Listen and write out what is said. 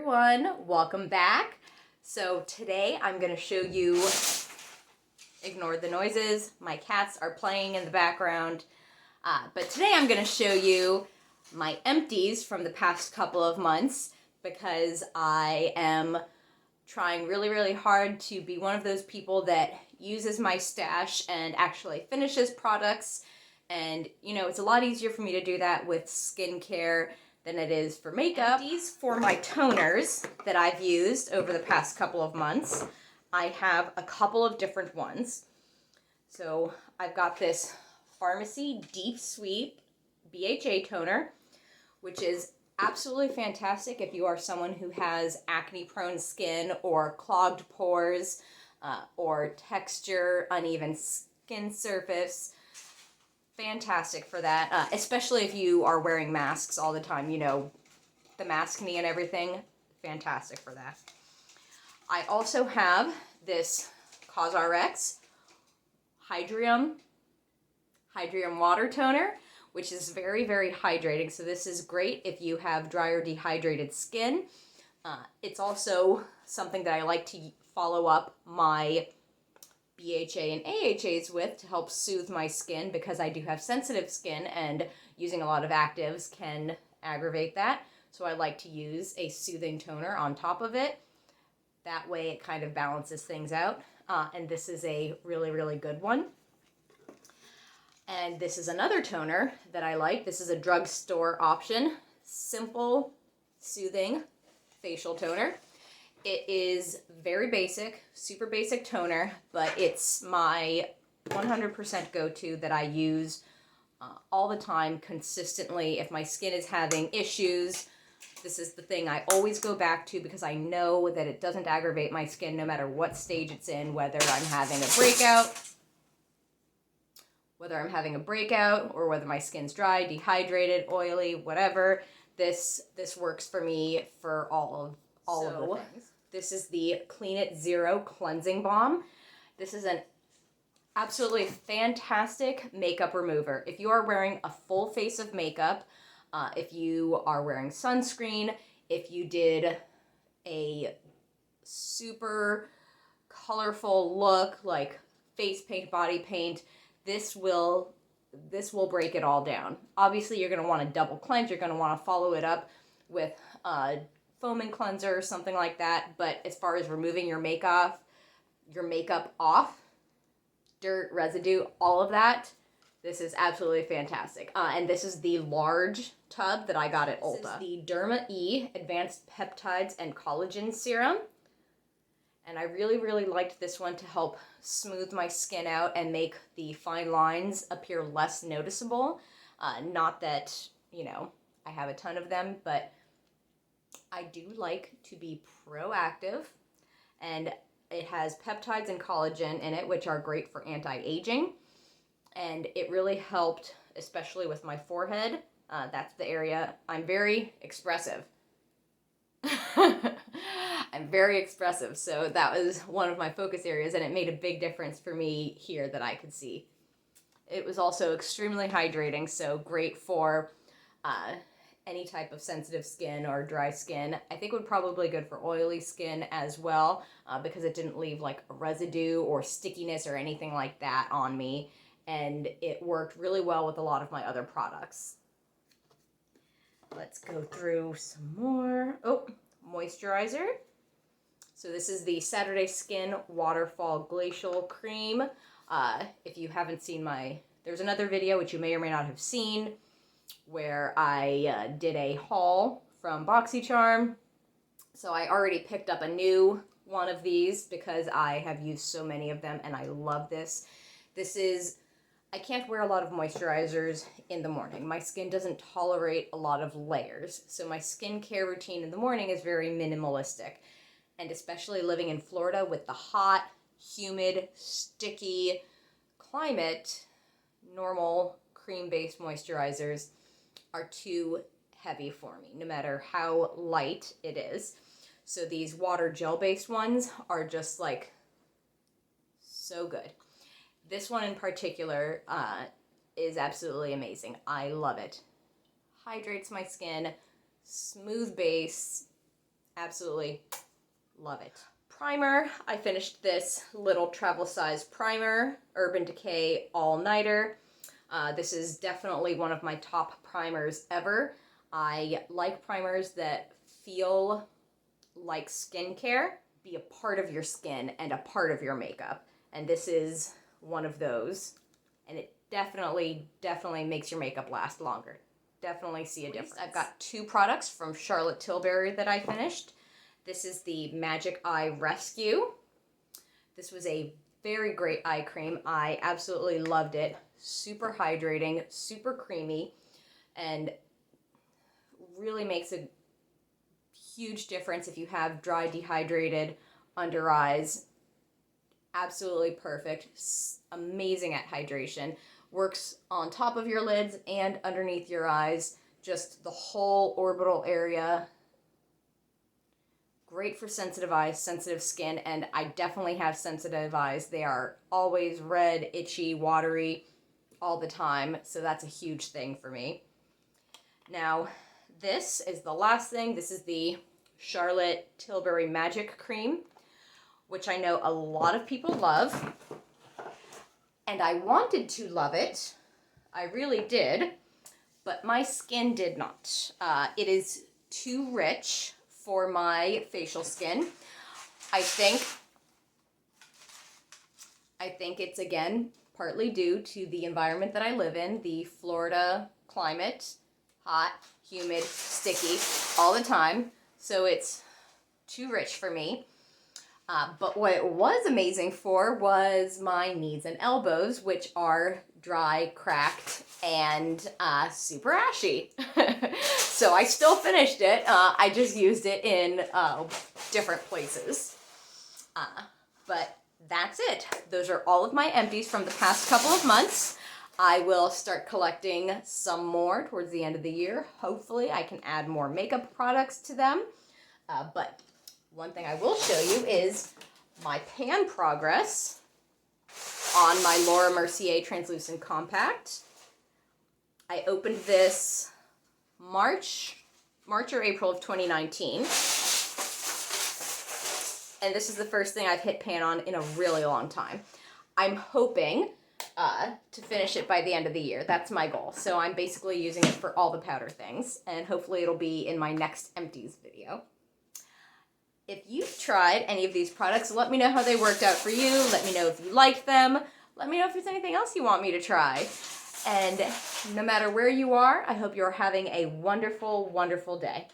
everyone, welcome back. So today I'm going to show you, ignore the noises, my cats are playing in the background, but today I'm going to show you my empties from the past couple of months because I am trying really hard to be one of those people that uses my stash and actually finishes products, and you know, it's a lot easier for me to do that with skincare than it is for makeup. Empties for my toners that I've used over the past couple of months. I have a couple of different ones. So I've got this Farmacy Deep Sweep BHA toner, which is absolutely fantastic if you are someone who has acne-prone skin or clogged pores or texture, uneven skin surface. Fantastic for that, especially if you are wearing masks all the time, you know, the maskne and everything. Fantastic for that. I also have this Cosrx Hydrium water toner, which is very hydrating. So this is great if you have dry or dehydrated skin. It's also something that I like to follow up my BHA and AHAs with to help soothe my skin because I do have sensitive skin and using a lot of actives can aggravate that. So I like to use a soothing toner on top of it. That way it kind of balances things out. And this is a really good one. And this is another toner that I like. This is a drugstore option. Simple, soothing facial toner. It is very basic, super basic toner, but it's my 100% go-to that I use all the time, consistently. If my skin is having issues, this is the thing I always go back to because I know that it doesn't aggravate my skin no matter what stage it's in, whether I'm having a breakout, or whether my skin's dry, dehydrated, oily, whatever. This works for me for all of the things. This is the Clean It Zero Cleansing Balm. This is an absolutely fantastic makeup remover. If you are wearing a full face of makeup, if you are wearing sunscreen, if you did a super colorful look like face paint, body paint, this will break it all down. Obviously, you're going to want to double cleanse. You're going to want to follow it up with foaming cleanser or something like that. But as far as removing your makeup off, dirt, residue, all of that, this is absolutely fantastic. And this is the large tub that I got at Ulta. This is the Derma-E Advanced Peptides and Collagen Serum. And I really liked this one to help smooth my skin out and make the fine lines appear less noticeable. Not that, you know, I have a ton of them, but I do like to be proactive. And it has peptides and collagen in it, which are great for anti-aging. And it really helped, especially with my forehead. That's the area I'm very expressive. I'm very expressive, so that was one of my focus areas, and it made a big difference for me here that I could see. It was also extremely hydrating, so great for any type of sensitive skin or dry skin. I think it would probably be good for oily skin as well, because it didn't leave like a residue or stickiness or anything like that on me, and it worked really well with a lot of my other products. Let's go through some more. Oh, moisturizer. So this is the Saturday Skin Waterfall Glacial Cream. If you haven't seen there's another video which you may or may not have seen where I did a haul from BOXYCHARM. So I already picked up a new one of these because I have used so many of them and I love this. I can't wear a lot of moisturizers in the morning. My skin doesn't tolerate a lot of layers. So my skincare routine in the morning is very minimalistic. And especially living in Florida with the hot, humid, sticky climate, normal cream-based moisturizers are too heavy for me, no matter how light it is. So these water gel-based ones are just like so good. This one in particular is absolutely amazing. I love it. Hydrates my skin, smooth base, Absolutely love it. Primer, I finished this little travel size primer, Urban Decay All Nighter. This is definitely one of my top primers ever. I like primers that feel like skincare, be a part of your skin and a part of your makeup. And this is one of those. And it definitely makes your makeup last longer. Definitely see a difference. I've got two products from Charlotte Tilbury that I finished. This is the Magic Eye Rescue. This was a very great eye cream. I absolutely loved it. Super hydrating, super creamy, and really makes a huge difference if you have dry, dehydrated under eyes. Absolutely perfect. Amazing at hydration. Works on top of your lids and underneath your eyes. Just the whole orbital area. Great for sensitive eyes, sensitive skin, and I definitely have sensitive eyes. They are always red, itchy, watery all the time, so that's a huge thing for me. Now, this is the last thing. This is the Charlotte Tilbury Magic Cream, which I know a lot of people love, and I wanted to love it. I really did, but my skin did not. It is too rich for my facial skin. I think it's, again, partly due to the environment that I live in, the Florida climate, hot, humid, sticky, all the time. So it's too rich for me. But what it was amazing for was my knees and elbows, which are dry, cracked, and super ashy. So I still finished it. I just used it in different places. But that's it. Those are all of my empties from the past couple of months. I will start collecting some more towards the end of the year. Hopefully I can add more makeup products to them. But one thing I will show you is my pan progress on my Laura Mercier Translucent Compact. I opened this March or April of 2019. And this is the first thing I've hit pan on in a really long time. I'm hoping to finish it by the end of the year. That's my goal. So I'm basically using it for all the powder things, and hopefully it'll be in my next empties video. If you've tried any of these products, let me know how they worked out for you. Let me know if you liked them. Let me know if there's anything else you want me to try. And no matter where you are, I hope you're having a wonderful, wonderful day.